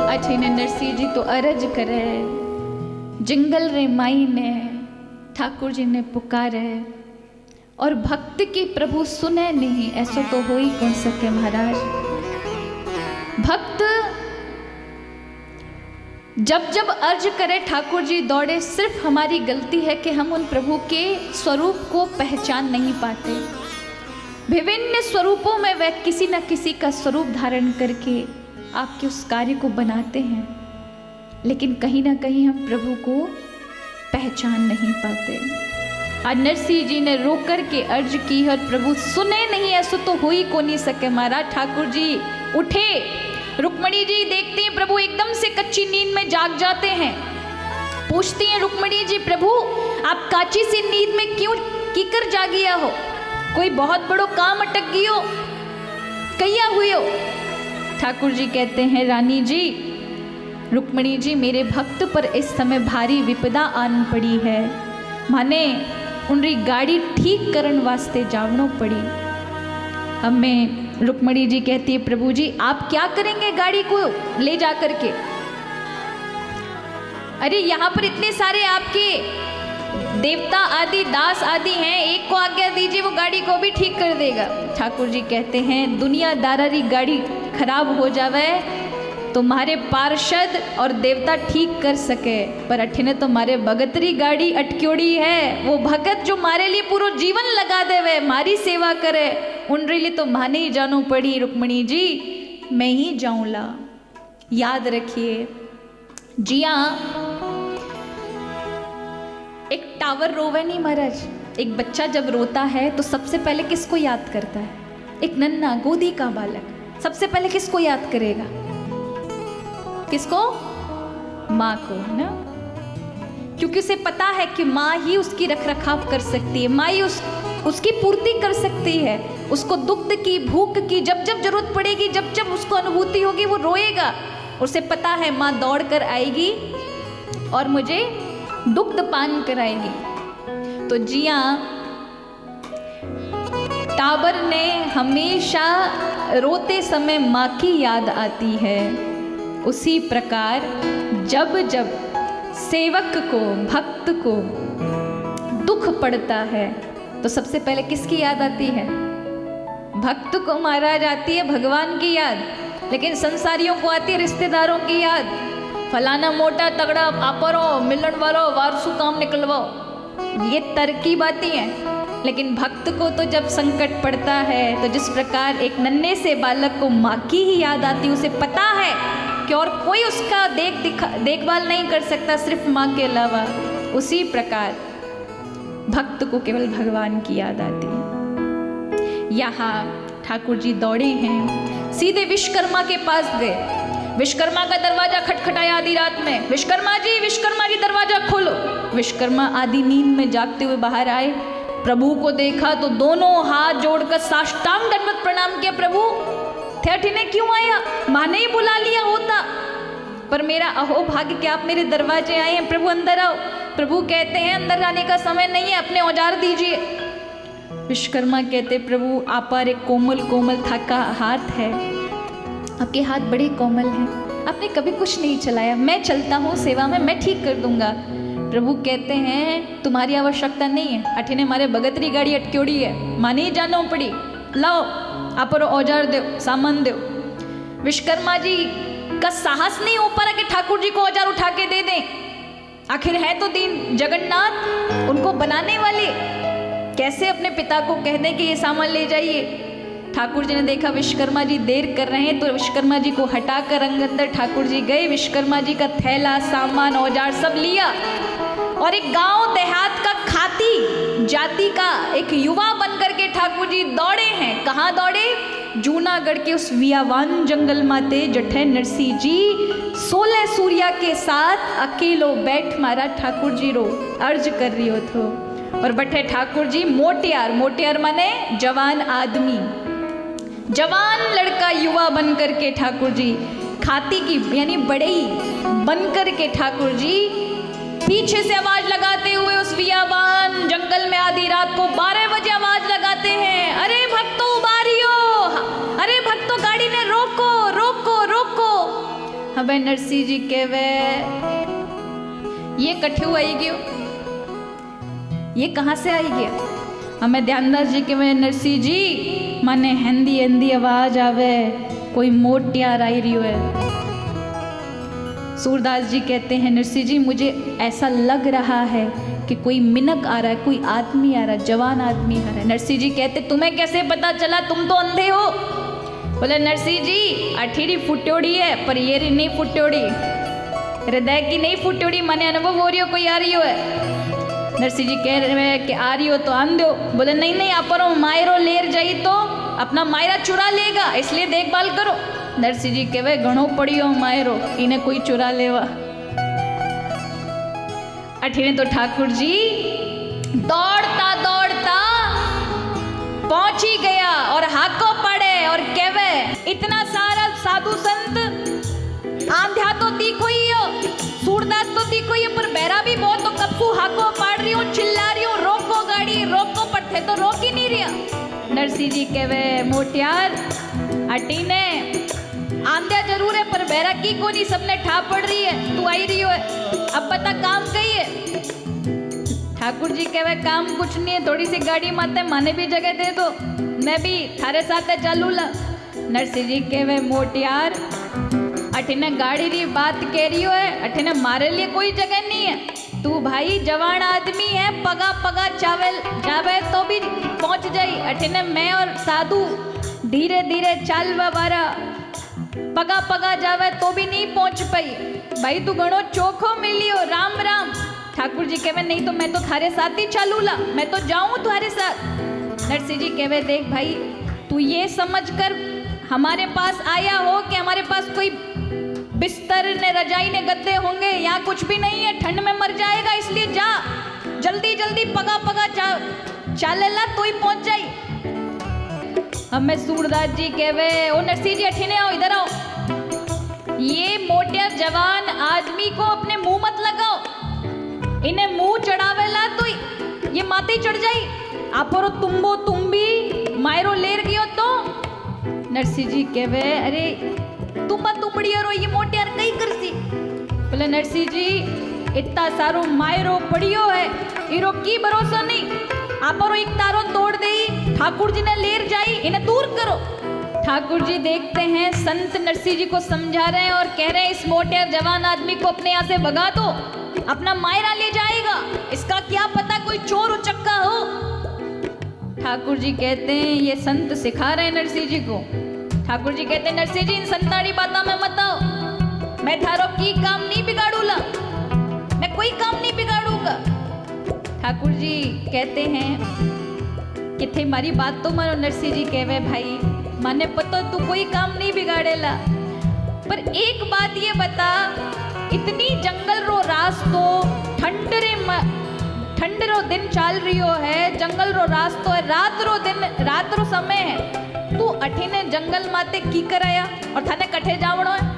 अठिन नरसिंह जी तो अरज करे, जंगल रे माई ने ठाकुर जी ने पुकारे, और भक्त की प्रभु सुने नहीं, ऐसा तो हो ही कौन सके महाराज। भक्त जब जब अर्ज करे ठाकुर जी दौड़े। सिर्फ हमारी गलती है कि हम उन प्रभु के स्वरूप को पहचान नहीं पाते। विभिन्न स्वरूपों में वह किसी न किसी का स्वरूप धारण करके आपके उस कार्य को बनाते हैं, लेकिन कहीं ना कहीं हम प्रभु को पहचान नहीं पाते। आज नरसिंह जी ने रो कर के अर्ज की और प्रभु सुने नहीं, ऐसा तो हो ही को नहीं सके महाराज। ठाकुर जी उठे, रुक्मणी जी देखती हैं प्रभु एकदम से कच्ची नींद में जाग जाते हैं। पूछती हैं रुक्मणी जी, प्रभु आप काची सी नींद में क्यों कीकर जागिया हो? कोई बहुत बड़ो काम अटक गयो, कैया हुए हो? ठाकुर जी कहते हैं, रानी जी, रुक्मणी जी, मेरे भक्त पर इस समय भारी विपदा आन पड़ी है। माने उनकी गाड़ी ठीक करन वास्ते जावनो पड़ी। हमें रुक्मणी जी कहती है, प्रभु जी आप क्या करेंगे गाड़ी को ले जा करके? अरे यहाँ पर इतने सारे आपके देवता आदि दास आदि हैं, एक को आज्ञा दीजिए वो गाड़ी को भी ठीक कर देगा। ठाकुर जी कहते हैं, दुनियादारी गाड़ी खराब हो जावे तुम्हारे पार्षद और देवता ठीक कर सके, पर अठिने तो मारे भगतरी गाड़ी अटक्योड़ी है। वो भगत जो मारे लिए पूरा जीवन लगा देवे, मारी सेवा करे, उनरे लिए तो माने ही जानो पड़ी। रुक्मणी जी मैं ही जाऊंला, याद रखिए। जी हाँ, एक टावर रोवे नहीं महाराज। एक बच्चा जब रोता है तो सबसे पहले किसको याद करता है? एक नन्हा गोदी का बालक सबसे पहले किसको याद करेगा? किसको? माँ को, है ना? क्योंकि उसे पता है कि माँ ही उसकी रखरखाव कर सकती है, माँ ही उसकी पूर्ति कर सकती है। उसको दुग्ध की, भूख की जब जब जरूरत पड़ेगी, जब जब उसको अनुभूति होगी, वो रोएगा। उसे पता है माँ दौड़ कर आएगी और मुझे दुग्ध पान कराएगी। तो जिया टाबर ने हमेशा रोते समय माँ की याद आती है। उसी प्रकार जब जब सेवक को, भक्त को दुख पड़ता है तो सबसे पहले किसकी याद आती है? भक्त को महाराज आती है भगवान की याद, लेकिन संसारियों को आती है रिश्तेदारों की याद। फलाना मोटा तगड़ा आपरो, मिलन वालो, वारसू काम निकलवाओ, ये तरकीब आती है। लेकिन भक्त को तो जब संकट पड़ता है तो जिस प्रकार एक नन्हे से बालक को माँ की ही याद आती, उसे पता है कि और कोई उसका देखभाल नहीं कर सकता सिर्फ माँ के अलावा, उसी प्रकार भक्त को केवल भगवान की याद आती है। यहाँ ठाकुर जी दौड़े हैं, सीधे विश्वकर्मा के पास गए। विश्वकर्मा का दरवाजा खटखटाया आधी रात में, विश्वकर्मा जी दरवाजा खोलो। विश्वकर्मा आधी नींद में जागते हुए बाहर आए, प्रभु को देखा तो दोनों हाथ जोड़कर साष्टांग दंडवत प्रणाम किया। प्रभु थे ने क्यों आया? माँ ने ही बुला लिया होता, पर मेरा अहो भाग्य कि आप मेरे दरवाजे आए हैं। प्रभु अंदर आओ। प्रभु कहते हैं अंदर आने का समय नहीं है, अपने औजार दीजिए। विश्वकर्मा कहते, प्रभु आप पर एक कोमल कोमल थका हाथ है, आपके हाथ बड़े कोमल हैं, आपने कभी कुछ नहीं चलाया, मैं चलता हूँ सेवा में, मैं ठीक कर दूंगा। प्रभु कहते हैं तुम्हारी आवश्यकता नहीं है, अठिने मारे भगतरी गाड़ी अटक्योड़ी है, माने ही जानो पड़ी, लाओ आप औजार दो, सामान दो। विश्वकर्मा जी का साहस नहीं हो पा रहा कि ठाकुर जी को औजार उठा के दे दें। आखिर है तो दीन जगन्नाथ, उनको बनाने वाले, कैसे अपने पिता को कह दें कि ये सामान ले जाइए। ठाकुर जी ने देखा विश्वकर्मा जी देर कर रहे हैं, तो विश्वकर्मा जी को हटाकर अंदर ठाकुर जी गए। विश्वकर्मा जी का थैला, सामान, औजार सब लिया और एक गांव देहात का खाती जाति का एक युवा बनकर के ठाकुर जी दौड़े हैं। कहाँ दौड़े? जूनागढ़ के उस वियावान जंगल माते जठे नरसिंह जी 16 सूर्या के साथ अकेलो बैठ मारा ठाकुर जी रो अर्ज कर रही हो तो, और बैठे ठाकुर जी मोटियार, मोटियार माने जवान आदमी, जवान लड़का युवा बनकर के ठाकुर जी खाती की यानी बड़ई बनकर के ठाकुर जी पीछे से आवाज लगाते हुए उस वियावान जंगल में आधी रात को 12 बजे आवाज लगाते हैं, अरे भक्तों उबारियो, अरे भक्तों गाड़ी ने रोको रोको रोको। हमें नरसिंह जी कहवे ये कठे आई गयो, ये कहाँ से आई गया। हमें ध्यानदास जी कहवे नरसिंह जी माने हिंदी हिंदी आवाज आवे, कोई मोटियार आई रही है। सूरदास जी कहते हैं नरसिंह जी मुझे ऐसा लग रहा है कि कोई मिनक आ रहा है, कोई आदमी आ रहा है, जवान आदमी आ रहा है। नरसिंह जी कहते तुम्हें कैसे पता चला, तुम तो अंधे हो। बोले नरसिंह जी अठीरी फुट्योड़ी है पर ये री नहीं फुट्योड़ी, हृदय की नहीं फुट्योड़ी, माने अनुभव हो रही हो कोई आ रही हो है। नरसिंह जी कह रहे हैं कि आ रही हो तो आन दो। बोले नहीं नहीं आप मायरो लेर जाई तो अपना मायरा चुरा लेगा, इसलिए देखभाल करो। नरसिंह जी कहवे घणो पड़ियो मायरो, इन्हें कोई चुरा लेवा। अठीने तो ठाकुर जी दौड़ता दौड़ता पहुंच ही गया और हाको पड़े और कहवे इतना सारा साधु संत आंध्या तो दिखो ही हो, सूरदास तो दिखो ही, पर बैरा भी बहुत तो कप्पू हाको पाड़ रही हूँ, चिल्ला रही हूँ, रोको गाड़ी रोको, पर थे तो रोक ही नहीं रिया। नरसिंह जी कहवे मोटियार अटीने आंध्या जरूर है पर बैरा की को नहीं, सबने ठा पड़ रही है, तू आई रही हो है, अब बता काम कही है। ठाकुर जी कहवे काम कुछ नहीं है, थोड़ी सी गाड़ी माते माने भी जगह दे दो, मैं भी थारे साथ चालू ला। नरसिंह जी कहवे मोटियार अठीने गाड़ी री बात कह रही हो है, अठीने मारे लिए कोई जगह नहीं है, तू भाई जवान आदमी है, पगा पगा चावल जावे तो भी पहुंच जाई। अठीने मैं और साधु धीरे धीरे चाल बारा पगा पगा जावे तो भी नहीं पहुंच पाई, भाई तू घणो चोखो मिलियो, राम राम। ठाकुर जी कहवे नहीं तो मैं तो थारे साथ ही चालू ला, मैं तो जाऊं तुम्हारे साथ। नरसिंह जी कहवे देख भाई तू ये समझ कर हमारे पास आया हो कि हमारे पास कोई बिस्तर ने रजाई ने गद्दे होंगे, यहाँ कुछ भी नहीं है, ठंड में मर जाएगा, इसलिए जा जल्दी जल्दी पगा पगा चाले ला तो ही पहुंच जाई। हमें सूरदास जी कहवे ओ नरसिंह जी अठीने आओ, इधर आओ, ये मोटे जवान आदमी को अपने मुंह मत लगाओ, इन्हें मुंह चढ़ावेला तो ये माते चढ़ जाई, आपरो तुम्बो तुम्बी मायरो लेर गयो तो। नरसिंह जी कहवे अरे तुम्बा तुम्बड़ी रो ये मोटियार कई करसी। बोले नरसिंह जी इतना सारो मायरो पड़ियो है, इरो की भरोसा नहीं, आपरो एक तारो तोड़ दे, ठाकुर जी ने लेर जाई, इन्हें दूर करो। ठाकुर जी देखते हैं संत नरसिंह जी को समझा रहे हैं और कह रहे हैं इस मोटे जवान आदमी को अपने यहाँ से भगा दो, अपना मायरा ले जाएगा, इसका क्या पता कोई चोर उचक्का हो। ठाकुर जी कहते हैं ये संत सिखा रहे हैं नरसिंह जी को। ठाकुर जी कहते हैं नरसिंह जी इन संताड़ी बातों में मत आओ, मैं थारो की काम नहीं बिगाड़ूला, मैं कोई काम नहीं बिगाड़ूंगा। ठाकुर जी कहते हैं कि थे मारी बात तो मानो। नरसिंह जी कहवे भाई माने पता तू कोई काम नहीं बिगाड़ेला, पर एक बात ये बता, इतनी जंगल रो रास्तो ठंड रो दिन चाल रही हो है, जंगल रो रास्तो है, रात रो समय है, तू अठीने जंगल माते की कराया और थाने कठे जावड़ो है।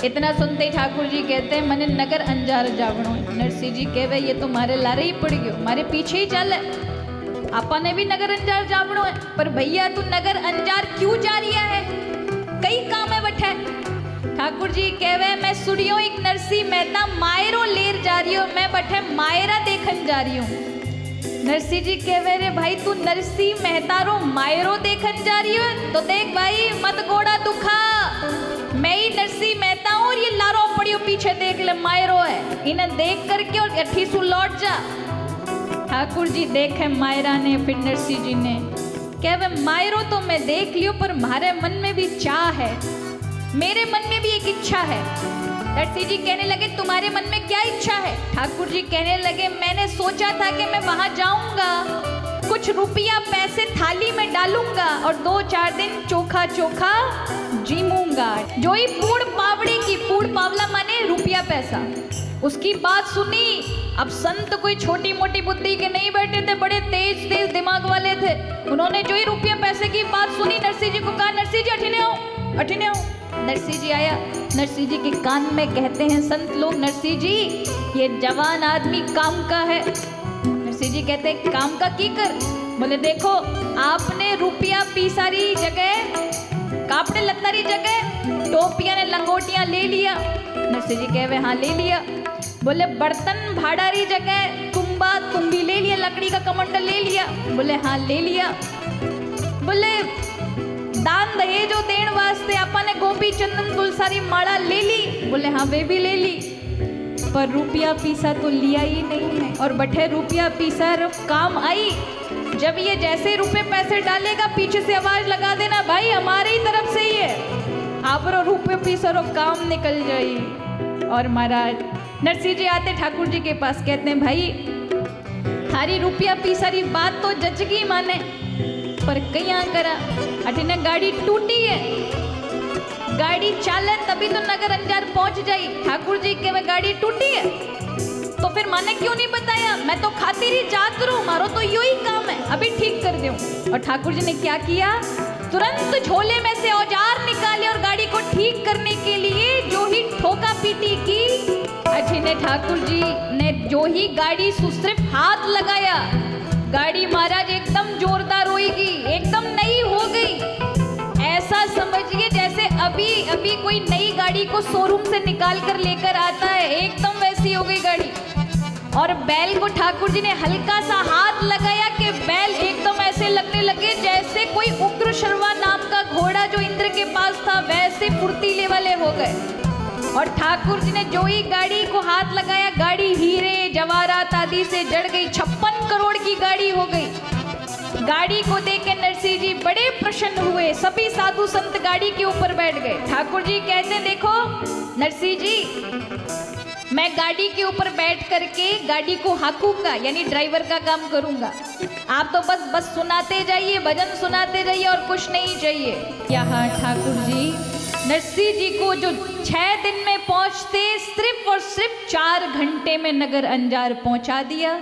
इतना सुनते ही ठाकुर जी कहते हैं मने नगर अंजार जावड़ो है। नरसिंह जी कहवे ये तो मारे लारे ही पड़ गयो, मारे पीछे ही चल है, आपा ने भी नगर अंजार जावड़ो है, पर भैया तू नगर अंजार क्यों जा रही है, कई काम है बठे। ठाकुर जी कहवे मैं सुनियो एक नरसिंह मेहता मायरो लेर जा रही हो, मैं बठे मायरा देखन जा रही हूँ। नरसिंह जी कहवे रे भाई तू नरसिंह मेहता रो मायरो देखन जा रही हो, तो देख भाई मत गोड़ा दुखा, मैं ही नरसिंह मेहता हूँ और ये लारो पड़ियो पीछे देख ले मायरो है, इन्हें देख करके और अठी सु लौट जा। ठाकुर जी देखे मायरा ने, फिर नरसिंह जी ने कहवे मायरो तो मैं देख लियो, पर मारे मन में भी चाह है, मेरे मन में भी एक इच्छा है। नरसिंह जी कहने लगे तुम्हारे मन में क्या इच्छा है। ठाकुर जी कहने लगे मैंने सोचा था कि मैं वहां जाऊंगा, कुछ रुपया पैसे थाली में डालूंगा और 2-4 दिन चोखा चोखा जीमूंगा। जो ही पूड़ पावड़ी की, पूड़ पावला माने रुपया पैसा, उसकी बात सुनी। अब संत कोई छोटी मोटी बुद्धि के नहीं बैठे थे, बड़े तेज तेज दिमाग वाले थे। उन्होंने जो ही रुपया पैसे की बात सुनी, नरसिंह जी को कहा नरसिंह जी अठीने आओ, अठीने आओ। नरसिंह जी आया, नरसिंह जी के कान में कहते हैं संत लोग नरसिंह जी ये जवान आदमी काम का है। नरसिंह जी कहते हैं काम का की कर। बोले देखो आपने रुपया पीसारी जगह कापड़े लत्तारी जगह टोपियां ने लंगोटियां ले लिया। नरसिंह जी कहे हाँ ले लिया। बोले बर्तन भाड़ारी जगह तुम्बा तुम्बी ले लिया, लकड़ी का कमंडल ले लिया। बोले हाँ ले लिया। बोले दान दहेजो देण वास्ते अपन ने गोपी चंदन तुलसारी माला ले ली। बोले हाँ वे भी ले ली, पर रुपया पीसा तो लिया ही नहीं है। और बठे रुपया पीसा काम आई, जब ये जैसे रुपए पैसे डालेगा पीछे से आवाज लगा देना भाई हमारे ही तरफ से ही है, आप रुपये पीसा रो काम निकल जाई। और महाराज नरसिंह जी आते ठाकुर जी के पास, कहते हैं भाई थारी रुपया पीसारी बात तो जचगी माने, पर कया करा अठिने गाड़ी टूटी है, गाड़ी चाले तभी तो नगर अंजार पहुंच जाई। ठाकुर जी के में गाड़ी टूटी है तो फिर माने क्यों नहीं बताया, मैं तो खातिर ही जात रू, मारो तो यू ही काम है, अभी ठीक कर दूं। और ठाकुर जी ने क्या किया, तुरंत झोले में से औजार निकाले और गाड़ी को ठीक करने के लिए जो ही ठोका पीटी की, अठिने ठाकुर जी ने जो ही गाड़ी सिर्फ हाथ लगाया, गाड़ी महाराज एकदम जोरदार होगी, एकदम नई हो गई। ऐसा समझिए जैसे अभी अभी कोई नई गाड़ी को शोरूम से निकाल कर लेकर आता है, एकदम वैसी हो गई गाड़ी। और बैल को ठाकुर जी ने हल्का सा हाथ लगाया कि बैल एकदम ऐसे लगने लगे जैसे कोई उग्र शर्वा नाम का घोड़ा जो इंद्र के पास था, वैसे फुर्तीले वाले हो गए। और ठाकुर जी ने जो ही गाड़ी को हाथ लगाया, गाड़ी हीरे जवाहरात आदि से जड़ गई, 56 करोड़ की गाड़ी हो गई। गाड़ी को देख के नरसिंह जी बड़े प्रसन्न हुए, सभी साधु संत गाड़ी के ऊपर बैठ गए। ठाकुर जी कहते देखो नरसिंह जी, मैं गाड़ी के ऊपर बैठ करके गाड़ी को हाकूंगा, यानी ड्राइवर का काम करूंगा, आप तो बस सुनाते जाइए, भजन सुनाते जाइए और कुछ नहीं चाहिए। यहाँ ठाकुर जी नरसिंह जी को जो 6 दिन में पहुंचते सिर्फ और सिर्फ 4 घंटे में नगर अंजार पहुंचा दिया।